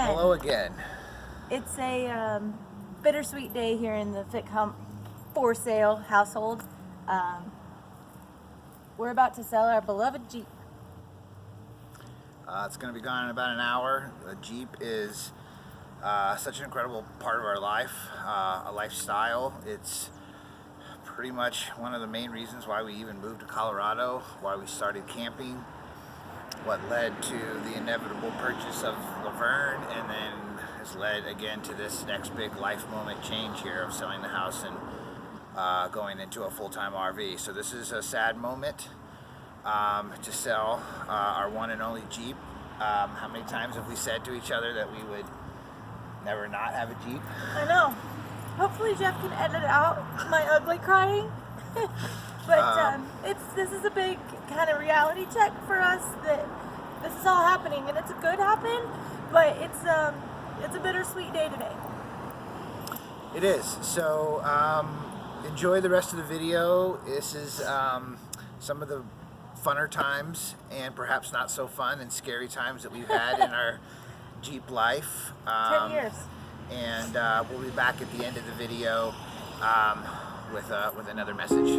Hello again. It's a bittersweet day here in the Thick Hump for sale household. We're about to sell our beloved Jeep. It's going to be gone in about an hour. The Jeep is such an incredible part of our life, a lifestyle. It's pretty much one of the main reasons why we even moved to Colorado, why we started camping, what led to the inevitable purchase of Laverne, and then has led again to this next big life moment change here of selling the house and going into a full-time RV. So this is a sad moment to sell our one and only Jeep. How many times have we said to each other that we would never not have a Jeep? I know. Hopefully Jeff can edit out my ugly crying. But this is a big kind of reality check for us that this is all happening, and it's a good happen, but it's a bittersweet day today. It is. So enjoy the rest of the video. This is some of the funner times and perhaps not so fun and scary times that we've had in our Jeep life. 10 years. And we'll be back at the end of the video with another message.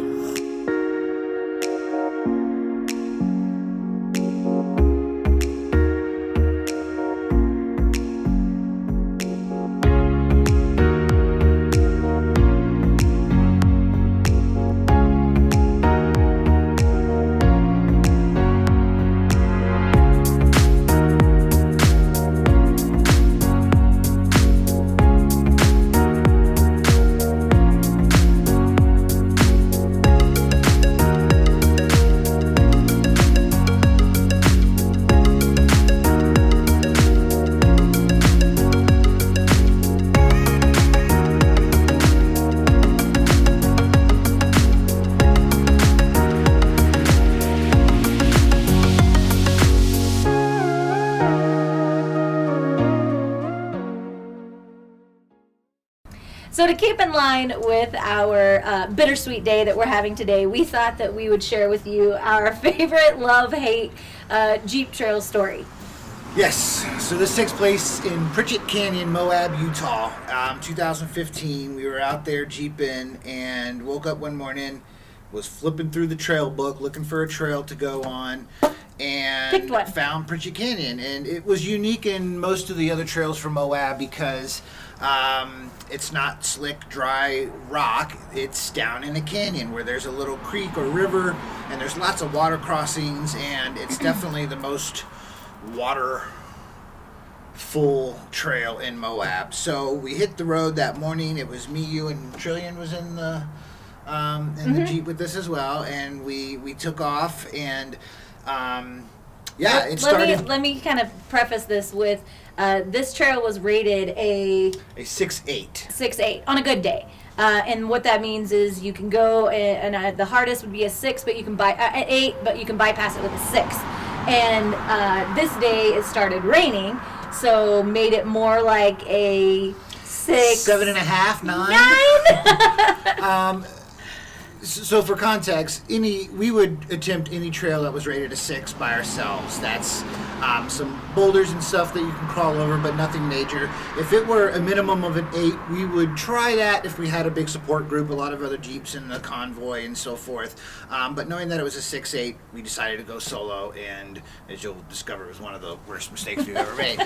So to keep in line with our bittersweet day that we're having today, we thought that we would share with you our favorite love-hate Jeep trail story. Yes, so this takes place in Pritchett Canyon, Moab, Utah, 2015. We were out there Jeeping and woke up one morning, was flipping through the trail book, looking for a trail to go on, and found Pritchett Canyon. And it was unique in most of the other trails from Moab because it's not slick, dry rock. It's down in a canyon where there's a little creek or river, and there's lots of water crossings, and it's definitely the most water full trail in Moab. So we hit the road that morning. It was me, you, and Trillian was in the the Jeep with us as well, and we took off, and it started. Let me kind of preface this with this trail was rated a 6.8. 6.8 on a good day. And what that means is you can go and the hardest would be a 6, but you can an 8, but you can bypass it with a 6. And this day it started raining, so made it more like a 6, 7.5, 9. So for context, we would attempt any trail that was rated a 6 by ourselves. That's some boulders and stuff that you can crawl over, but nothing major. If it were a minimum of an 8, we would try that if we had a big support group, a lot of other Jeeps in the convoy and so forth. But knowing that it was a 6.8, we decided to go solo, and as you'll discover, it was one of the worst mistakes we've ever made.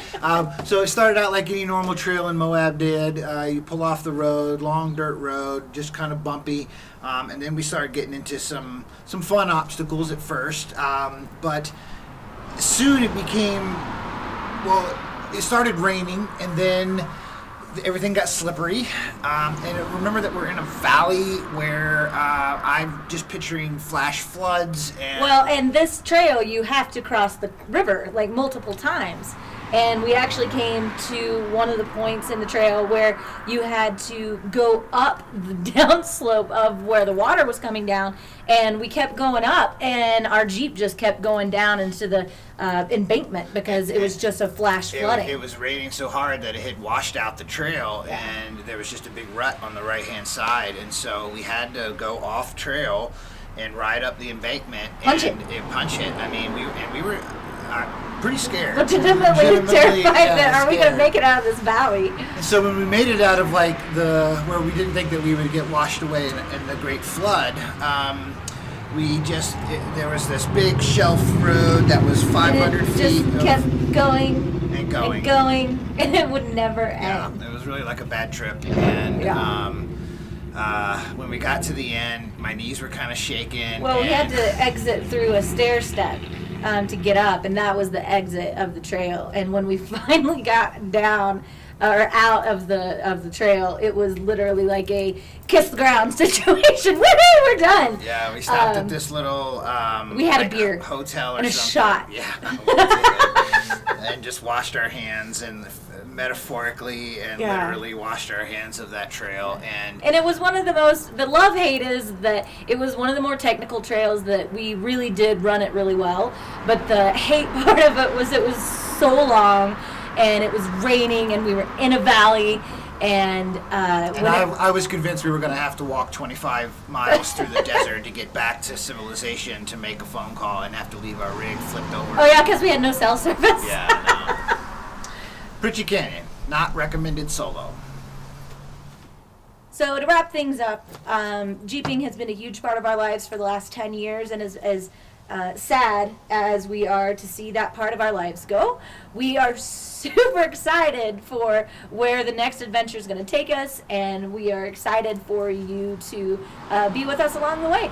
So it started out like any normal trail in Moab did. You pull off the road, long dirt road, just kind of bumpy. And then we started getting into some fun obstacles at first, but soon it became, it started raining, and then everything got slippery. And remember that we're in a valley where I'm just picturing flash floods. And this trail you have to cross the river like multiple times. And we actually came to one of the points in the trail where you had to go up the downslope of where the water was coming down, and we kept going up, and our Jeep just kept going down into the embankment because it was just a flash flooding. It was raining so hard that it had washed out the trail, and there was just a big rut on the right-hand side, and so we had to go off trail and ride up the embankment punch it. I mean, we were pretty scared. Legitimately terrified that are we going to scared. make it out of this valley? And so when we made it out of like where we didn't think that we would get washed away in the great flood, there was this big shelf road that was 500 and it feet. just kept going and going. and going, and it would never Yeah, end. it was really like a bad trip. And when we got to the end, my knees were kind of shaking. Well, we had to exit through a stair step to get up, and that was the exit of the trail. And when we finally got down or out of the trail, it was literally like a kiss the ground situation. Woohoo, we're done. Yeah, we stopped at this little we had a beer hotel or and a something. shot. Yeah, and just washed our hands and metaphorically and literally washed our hands of that trail. And it was one of the love-hate is that it was one of the more technical trails that we really did run it really well, but the hate part of it was so long, and it was raining, and we were in a valley, and I was convinced we were going to have to walk 25 miles through the desert to get back to civilization to make a phone call and have to leave our rig flipped over. Oh yeah, because we had no cell service. Yeah, no. Pritchett Canyon, not recommended solo. So to wrap things up, Jeeping has been a huge part of our lives for the last 10 years, and as sad as we are to see that part of our lives go, we are super excited for where the next adventure is going to take us, and we are excited for you to be with us along the way.